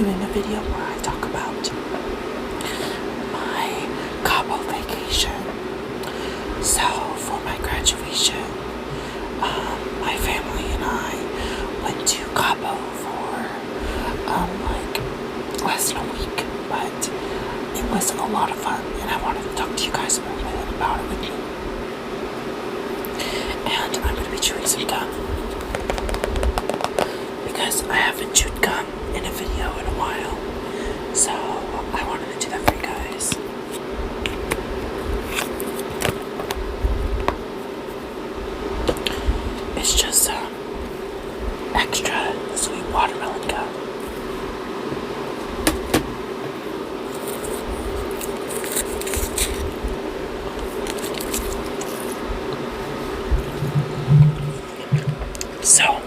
doing a video where I talk about my Cabo vacation. So for my graduation, my family and I went to Cabo for like less than a week, but it was a lot of fun, and I wanted to talk to you guys a little bit about it with you. And I'm going to be chewing some gum because I haven't chewed gum in a video in a while, so I wanted to do that for you guys. It's just extra sweet watermelon gum. So,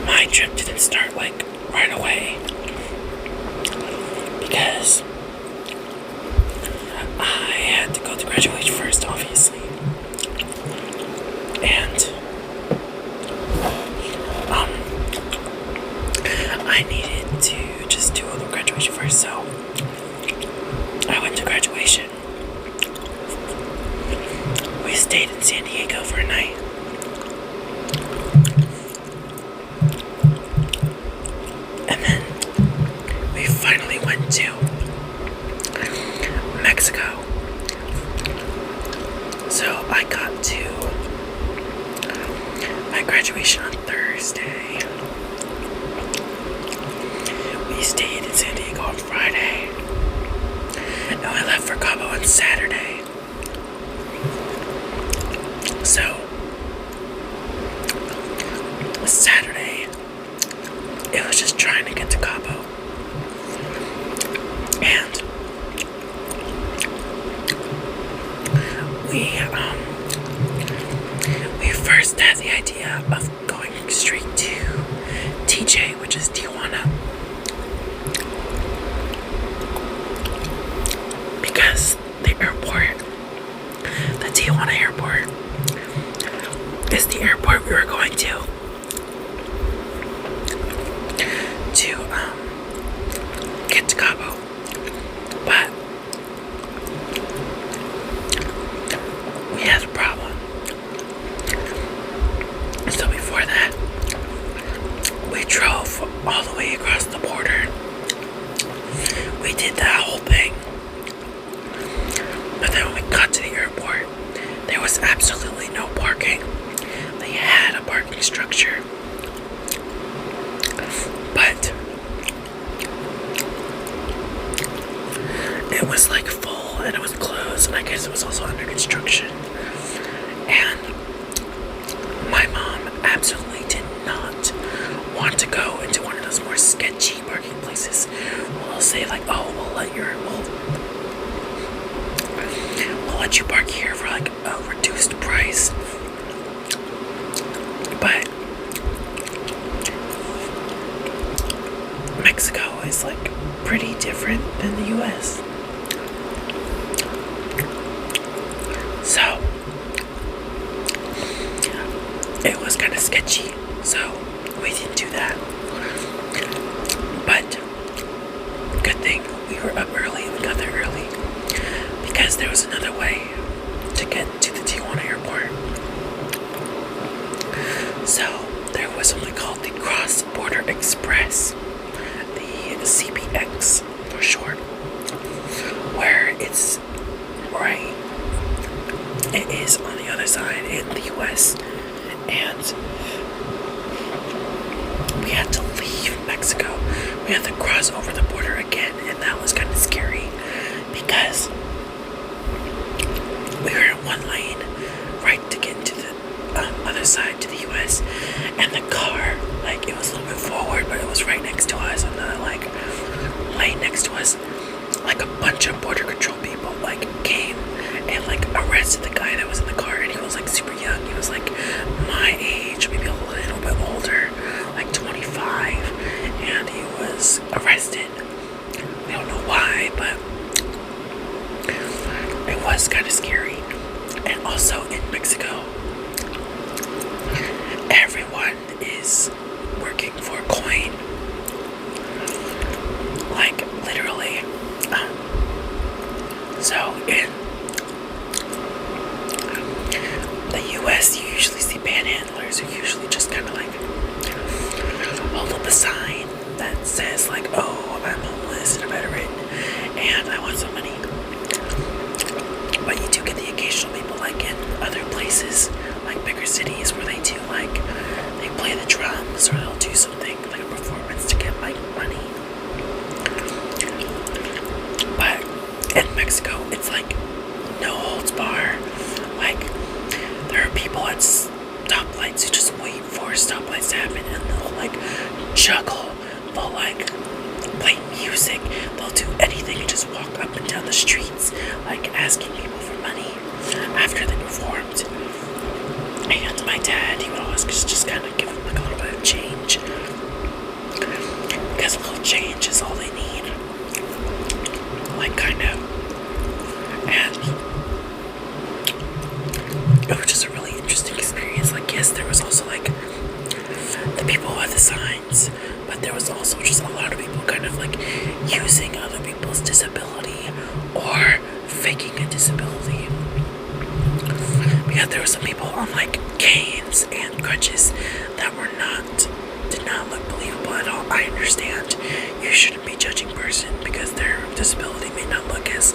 my trip didn't start like right away because I had to go to graduation first, obviously, and I needed to just do a little graduation first, so I went to graduation. We stayed in San Diego for a night. And then we finally went to Mexico. So I got to my graduation on Thursday. We stayed in San Diego on Friday. And we left for Cabo on Saturday. So, Saturday, it was just trying to get to Cabo. And we first had the idea of going straight to TJ, which is Tijuana. Because the airport, the Tijuana airport, is the airport we were going to get to Cabo. But we had a problem. So before that, we drove all the way across the border. We did that whole thing. But then when we got to the airport, there was absolutely no parking. They had a parking structure, but it was like full and it was closed, and I guess it was also under construction. And my mom absolutely did not want to go into one of those more sketchy parking places. We'll say like, oh, we'll let you park here for like a reduced price. But Mexico is like pretty different than the US. So it was kind of sketchy, so we didn't do that. But good thing we were up early. We got there early because there was another way to get to the Tijuana airport. So there was something called the Cross Border Express, the CBX for short, where it's right. It is on the other side in the US, and we had to leave Mexico. We had to cross over the border again, and that was kind of scary because we were in one lane right to get into the other side to the US, and the car, like, it was a little bit forward, but it was right next to us on the like lane next to us. Like a bunch of border control people like came and like arrested the guy that was in the car, and he was like super young. He was like my age, maybe a little bit older, like 25, and he was arrested. We don't know why, but it was kind of scary. And also in Mexico, everyone is working for coin. Like, literally. So, in the US, you usually see panhandlers who usually just kind of like hold up a sign that says, like, oh, I'm homeless and I'm veteran and I want some money. But you do get the occasional people, like in other places, like bigger cities, where they do, like, they play the drums or they'll do something like a performance to get like money. But in Mexico, it's like no holds bar. Like, there are people at stoplights who just wait for stoplights to happen, and they'll like juggle, they'll like play music, they'll do anything and just walk up and down the streets, like asking people for money after they performed. And my dad, he would always just kind of give them like a little bit of change, because a little change is all they need. Like, kind of. And it was just a really interesting experience. Like, yes, there was also like the people who had the signs, but there was also just a lot of people kind of like using other people's disability or faking a disability. Because there were some people on like canes and crutches that did not look believable at all. I understand you shouldn't be judging person because their disability may not look as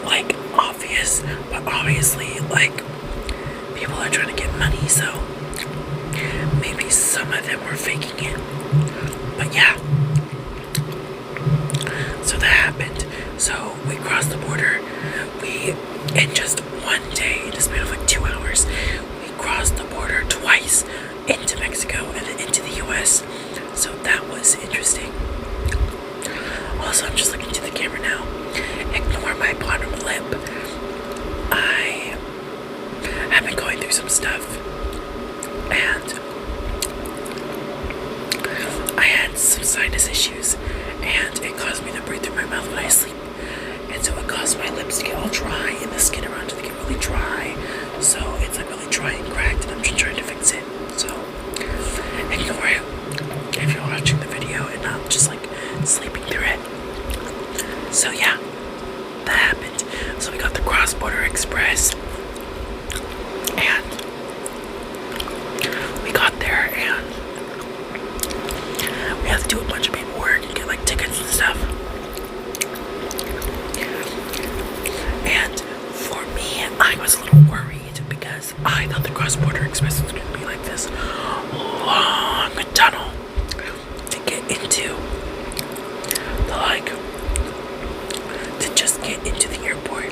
like obvious, but obviously like people are trying to get money, so maybe some of them were faking it. But yeah, so that happened. So we crossed the border. In just one day, in the span of like 2 hours, we crossed the border twice into Mexico and then into the US. So that was interesting. Also, I'm just looking to the camera now. Ignore my bottom lip. I have been going through some stuff, and I had some sinus issues, and it caused me to breathe through my mouth when I sleep. And so it caused my lips to get all dry and the skin around it to get really dry. So it's like really dry and cracked, and I'm just trying to fix it. So ignore it if you're watching the video and not just like sleeping through it. So yeah, that happened. So we got the cross-border express, and we got there, and we had to do a bunch of paperwork and get like tickets and stuff. And for me, I was a little worried because I thought the cross-border express was going to be like this long tunnel to get into the to just get into the airport.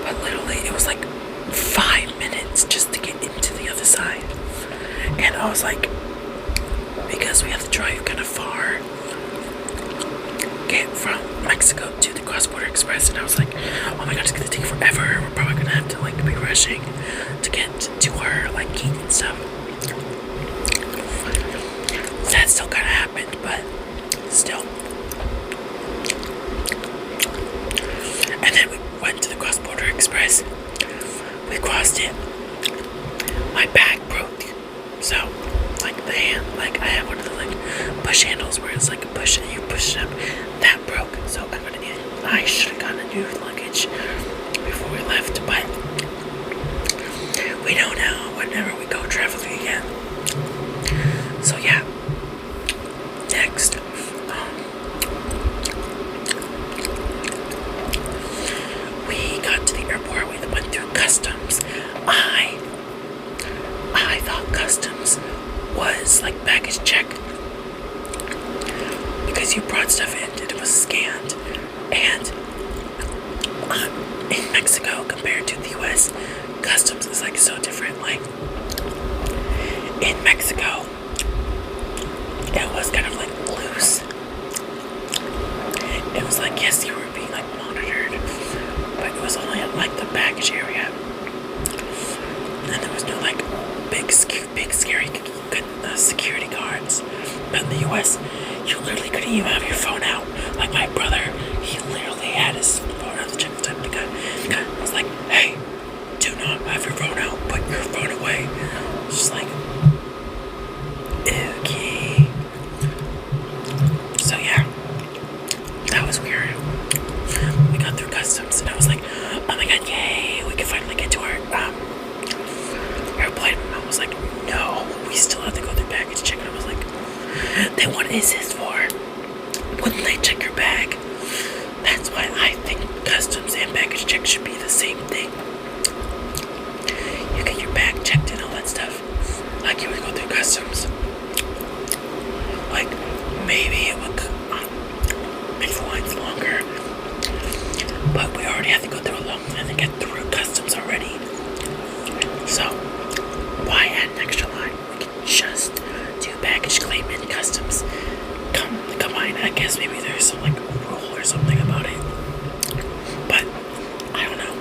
But literally, it was like 5 minutes just to get into the other side. And I was like, because we have to drive kind of far, get from Mexico to the cross-border express, and I was like, oh my god, it's gonna take forever. We're probably gonna have to like be rushing to get to our like gate and stuff. That still kind of happened, but still. And then we went to the cross-border express. We crossed it. My bag broke. So, like the hand, like I have one of the like push handles where it's like a push and you push it up. That broke. So I should have gotten a new luggage before we left, but we know now whenever we go traveling again. So yeah. Next. We got to the airport, we went through customs. I thought customs was like baggage check, because you brought stuff in and it was scanned. And in Mexico compared to the US, customs is like so different. Like in Mexico, it was kind of like loose. It was like, yes, you were being like monitored, but it was only at like the baggage area. And there was no like big scary security guards. But in the US, you literally couldn't even have your phone out. Like my brother, he literally had his phone out to check the time. The guy was like, hey, do is this for? Wouldn't they check your bag? That's why I think customs and baggage check should be the same thing. You get your bag checked and all that stuff. Like you would go through customs. Like maybe it would make the lines longer. But we already have to go through a long line and get through customs already. So why add an extra line? We can just do baggage claim and customs combine. I guess maybe there's some like rule or something about it. But I don't know.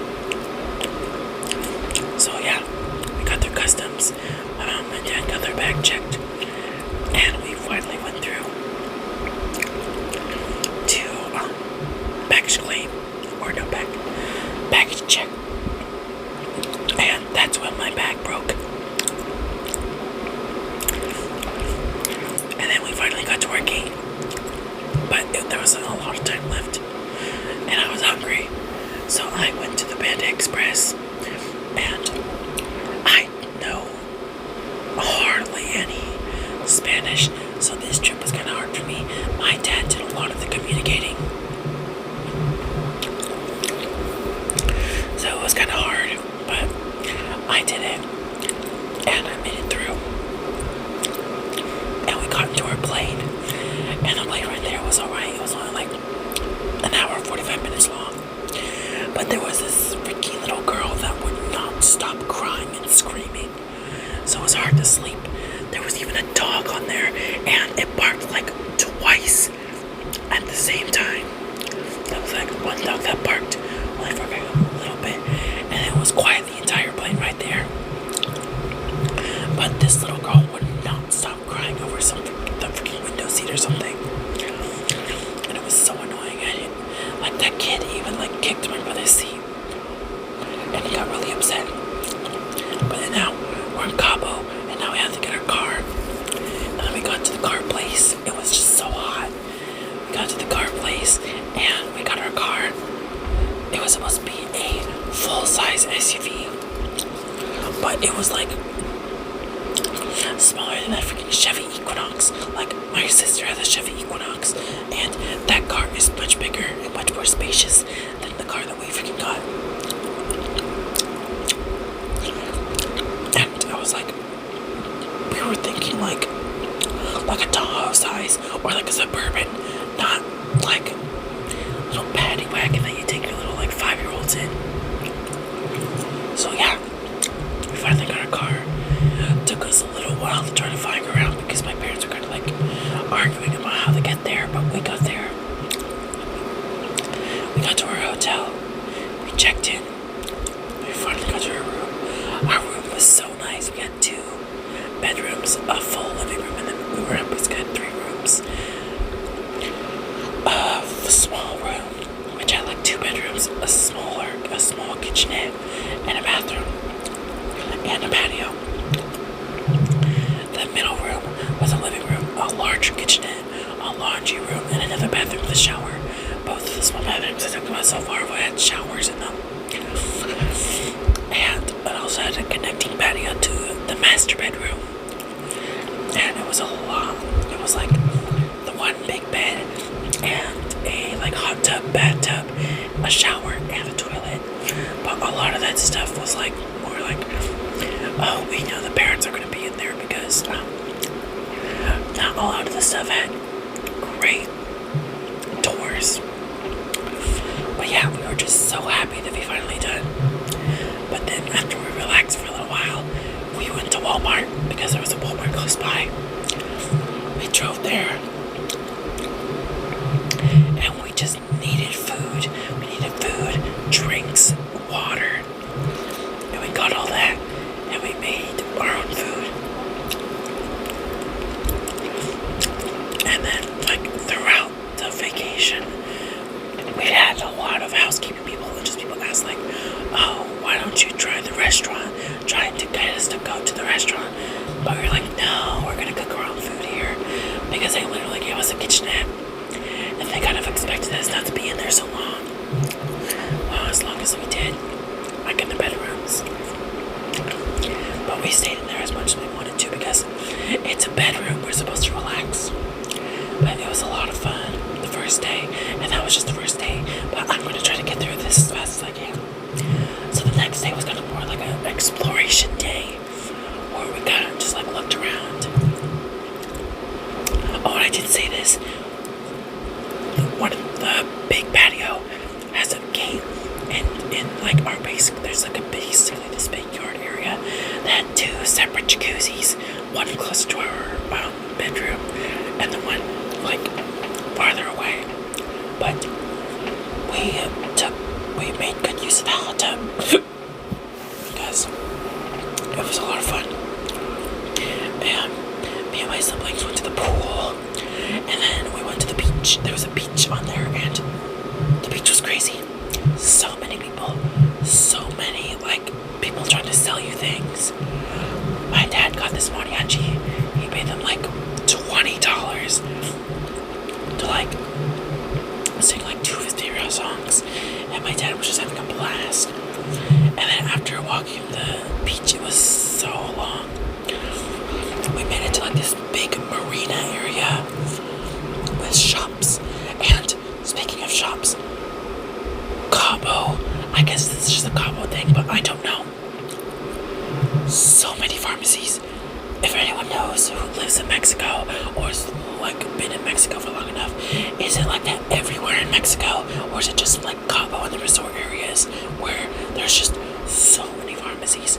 So yeah, we got through customs. My mom and dad got their bag checked. And we finally went through to baggage claim. Or no, baggage check. And that's when my bag broke. And then we finally got to our gate. But there wasn't a lot of time left. And I was hungry. So I went to the Panda Express. And I know hardly any Spanish. So this trip was kind of hard for me. My dad did a lot of the communicating. So it was kind of hard, but I did it, and I made it through. And we got into our plane, and the plane right there was alright. It was only like an hour and 45 minutes long. But there was this freaky little girl that would not stop crying and screaming. So it was hard to sleep. There was even a dog on there, and it barked like twice at the same time. There was like one dog that barked only for a little bit, and it was quiet the entire plane right there. But this little girl would not stop crying over the freaking window seat or something. And it was so annoying. Like that kid even like kicked my brother's seat. And he got really upset. But then now we're in Cabo, and now we have to get our car. And then we got to the car place. It was just so hot. We got to the car place, and we got our car. It was supposed to be a full-size SUV. But it was like smaller than that freaking Chevy Equinox. Like my sister has a Chevy Equinox, and that car is much bigger and much more spacious than the car that we freaking got. And I was like, we were thinking like a Tahoe size or like a Suburban, not like a little paddy wagon that you take your little like 5-year-olds in. So yeah, we finally got our car. Took us a little while to try to find around because my parents were kind of like arguing about how to get there, but we got there. We got to our hotel. We checked in. We finally got to our room. Our room was so nice. We had 2 bedrooms, a full living room, and then we were basically had 3 rooms. A small room, which had like 2 bedrooms, a small kitchenette, and a bathroom, and a patio. The middle room was a living room, a larger kitchenette, a laundry room, and another bathroom with a shower. Both of the small bathrooms I talked about so far had showers in them. And it also had a connecting patio to the master bedroom. And it was a lot. It was like the one big bed and a like hot tub, bathtub, a shower, and a toilet. But a lot of that stuff was like more like, oh, we know the parents are going to be in there because not a lot of the stuff had great doors. But yeah, we were just so happy to be finally done. But then after we relaxed for a little while, we went to Walmart because there was a Walmart close by. We drove there, and we just needed food. We needed food, drinks, water, and we got all that, and we made our own food. And then, like, throughout the vacation, we had a lot of housekeeping people and just people we we made good use of the hot tub because it was a lot of fun. And me and my siblings went to the pool, and then we went to the beach. There was a beach on there, and the beach was crazy. So many people, so many people trying to sell you things. My dad got this mariachi. He paid them $20 to sing two of his favorite songs, and my dad was just having a blast. And then after walking the beach, it was so long. We made it to this big marina area with shops. And speaking of shops, Cabo, I guess this is just a Cabo thing, but I don't know. So many pharmacies. If anyone knows who lives in Mexico or has been in Mexico for long enough, is it like that everywhere in Mexico, or is it just Cabo and the resort areas where there's just so many pharmacies,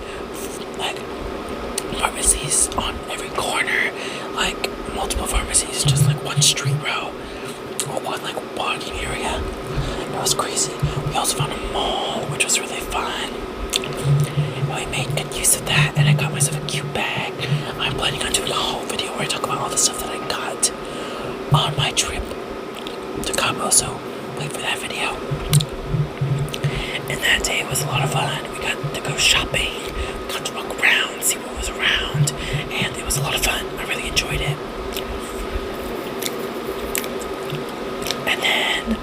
pharmacies on every corner, multiple pharmacies, just one street row or one walking area? It was crazy. We also found a mall, which was really fun. We made good use of that, and I got myself a cute bag. I'm planning on doing a whole video where I talk about all the stuff that I got on my trip to Cabo, so wait for that video. And that day was a lot of fun. We got to go shopping, got to walk around, see what was around, and it was a lot of fun. I really enjoyed it. And then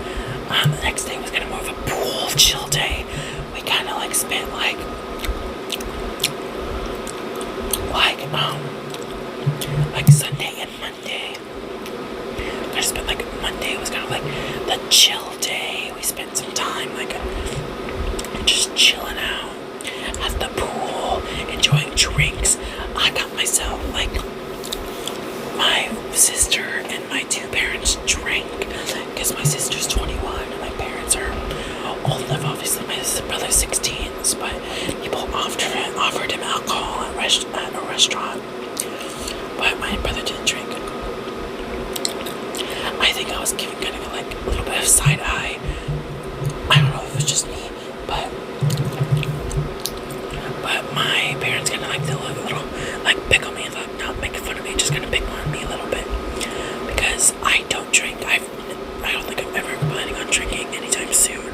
the next day was kind of more of a pool chill day. We kind of spent Sunday and Monday. I spent Monday was kind of the chill day. We spent some time just chilling out at the pool, enjoying drinks. I got myself my sister and my two parents drank because my sister's 21 and my parents are old enough. Obviously, my brother's 16, but people offered him alcohol at a restaurant. But my brother didn't drink. I think I was giving kind of a little bit of side eye. I don't know if it was just me, but my parents kind of did a little pick on me and not making fun of me, just kind of pick on me a little bit because I don't drink. I don't think I'm ever planning on drinking anytime soon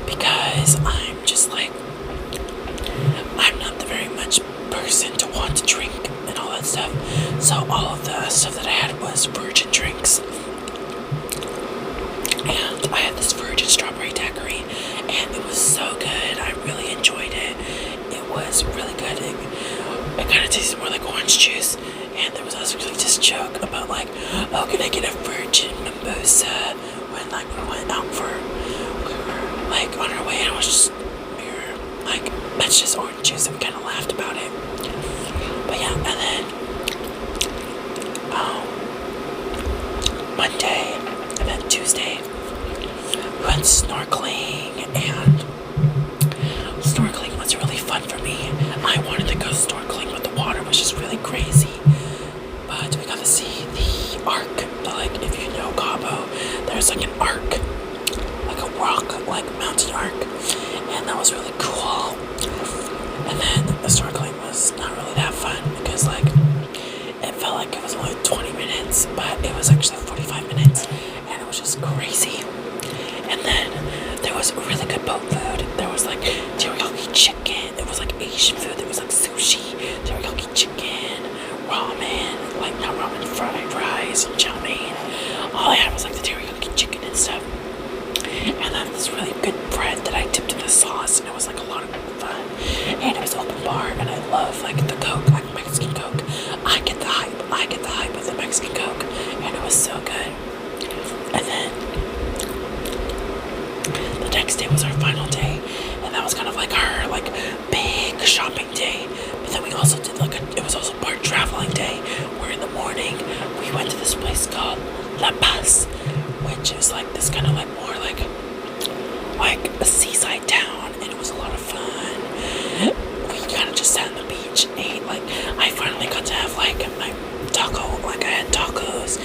because I'm just I'm not the very much person to want to drink and all that stuff. So all of the stuff that I had was virgin drinks. And I had this virgin strawberry daiquiri, and it was so good. I really enjoyed it. It was really good. It kind of tasted more like orange juice. And there was also this joke about oh, can I get a virgin mimosa when we went out we were on our way, and we were that's just orange juice, and we kind of laughed about it. But yeah, and then Monday and then Tuesday we went snorkeling, and snorkeling was really fun for me. I wanted to go snorkeling, but the water was just really crazy. But we got to see the arc. If you know Cabo, there's an arc, a rock, mountain arc, and that was really cool. And then the snorkeling was not really that fun because it felt like it was only 20 minutes, but it was actually 45 minutes, and it was just crazy. And then there was really good boat food. There was teriyaki chicken. It was Asian food. There was sushi, teriyaki chicken, ramen, not ramen, fried rice, and chow mein. All I had was the teriyaki chicken and stuff. And then this really good bread that I dipped in the sauce, and it was a lot of fun. And it was open bar, and I love the Coke, Mexican Coke. I get the hype with the Mexican Coke, and it was so good. And then the next day was our final day, and that was kind of our big shopping day. But then we also did it was also part traveling day, where in the morning we went to this place called La Paz, which is this kind of more a seaside town, and it was a lot of fun. We kind of just sat on the beach and ate. I finally got to have my taco. I had tacos,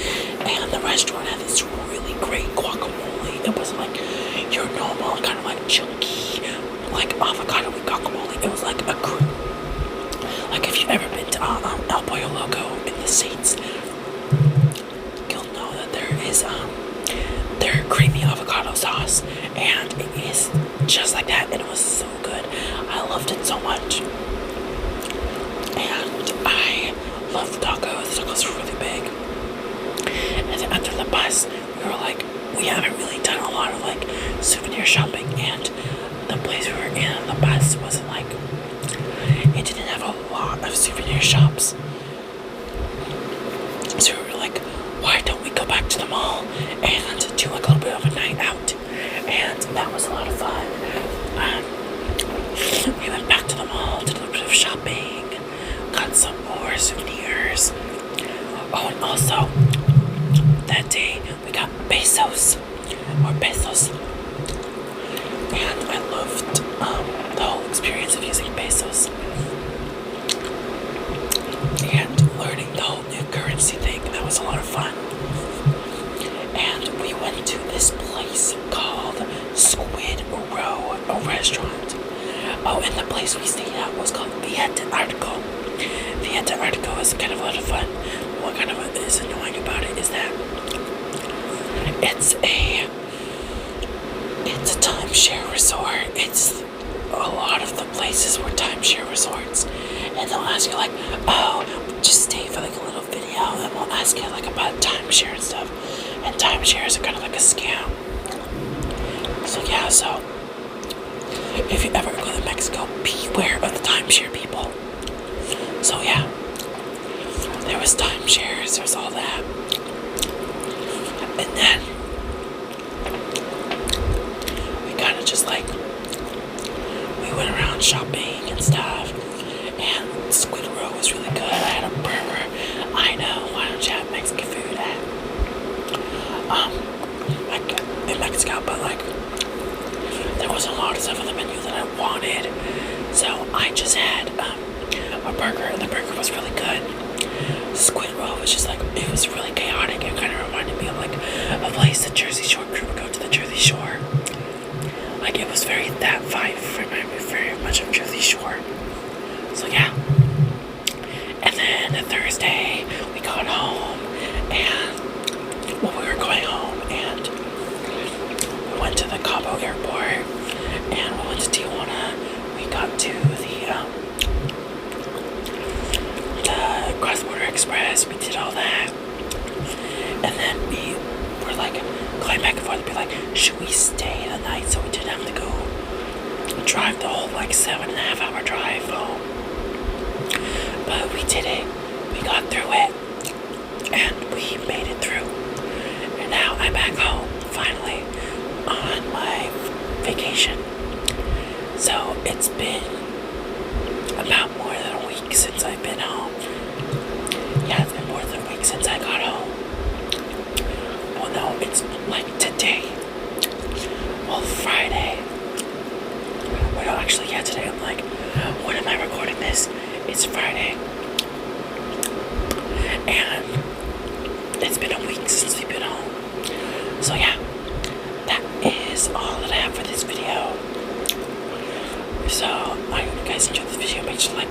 and the restaurant had this really great guacamole. It was chunky, like avocado with guacamole. It was like a cream. Like if you've ever been to El Pollo Loco in the States, you'll know that there is their creamy avocado sauce, and it is just like that. It was so good. I loved it so much, and I love the tacos. The tacos were really big. And then after the bus, we haven't really done a lot of like souvenir shopping, and the place we were in on the bus wasn't like, it didn't have a lot of souvenir shops. So we were like, why don't we go back to the mall and do like a little bit of a night out? And that was a lot of fun. We went back to the mall, did a little bit of shopping, got some more souvenirs. Oh, and also that day we got pesos, and I loved the whole experience of using pesos and learning the whole new currency thing. That was a lot of fun. And we went to this place called Squid Row, a restaurant. Oh, and the place we stayed at was called Vieta Arco. Vieta Arco is kind of a lot of fun. What kind of is annoying about it is that it's a timeshare resort. It's a lot of the places were timeshare resorts, and they'll ask you like, oh, just stay for like a little video, and we'll ask you like about timeshare and stuff. And timeshares are kind of like a scam. So yeah, so if you ever go to Mexico, beware of the timeshare people. So yeah, there was timeshares, there was all that, and then we kind of just like, we went around shopping and stuff, and Squid Row was really good. I had a burger. I know, why don't you have Mexican food like in Mexico, but like there wasn't a lot of stuff on the menu that I wanted, so I just had a burger, and the burger was really good. Squid Row was just like, it was really chaotic. It kind of reminded me of like a place the Jersey Shore crew would go to the Jersey Shore. Like it was very, that vibe reminded me very much of Jersey Shore. So yeah. And then Thursday we got home, and we were going home, and we went to the Cabo airport, and we went to Tijuana. We got to the cross-border express. We did all that, and then we were like going back and forth. Be like, should we stay the night so we didn't have to go drive the whole like 7.5 hour drive home? But we did it. We got through it, and we made it through. And now I'm back home finally on my vacation. So it's been about more than a week since I've been home. Yeah, it's been more than a week since I got home. Well, no, it's like today. Well, Friday. Well, no, actually, yeah, today. I'm like, when am I recording this? It's Friday. And it's been a week since we've been home. So yeah, that is all that I have for this video. So I hope you guys enjoyed this video. Make sure to like,